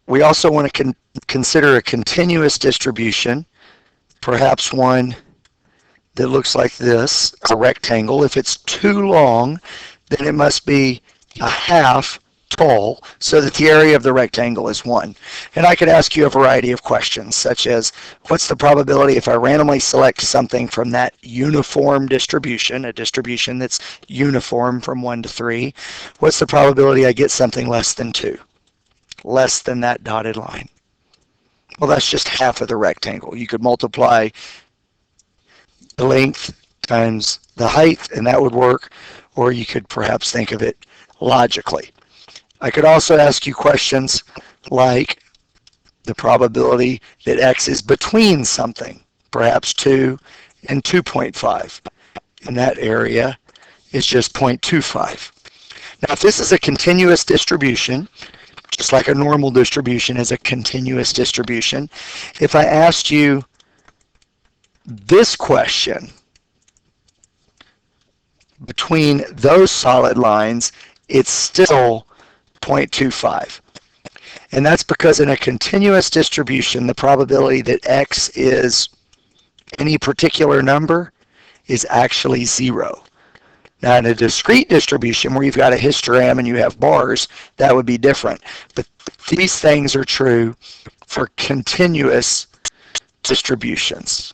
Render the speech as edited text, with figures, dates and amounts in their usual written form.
We also want to consider a continuous distribution, perhaps one that looks like this, a rectangle. If it's too long, then it must be a half tall so that the area of the rectangle is 1. And I could ask you a variety of questions, such as, what's the probability if I randomly select something from that uniform distribution, a distribution that's uniform from 1 to 3, what's the probability I get something less than 2, less than that dotted line? Well, that's just half of the rectangle. You could multiply the length times the height, and that would work, or you could perhaps think of it logically. I could also ask you questions like the probability that x is between something, perhaps 2 and 2.5. And that area is just 0.25. Now, if this is a continuous distribution, just like a normal distribution is a continuous distribution, if I asked you this question between those solid lines, it's still 0.25. And that's because in a continuous distribution, the probability that x is any particular number is actually 0. Now, in a discrete distribution where you've got a histogram and you have bars, that would be different. But these things are true for continuous distributions.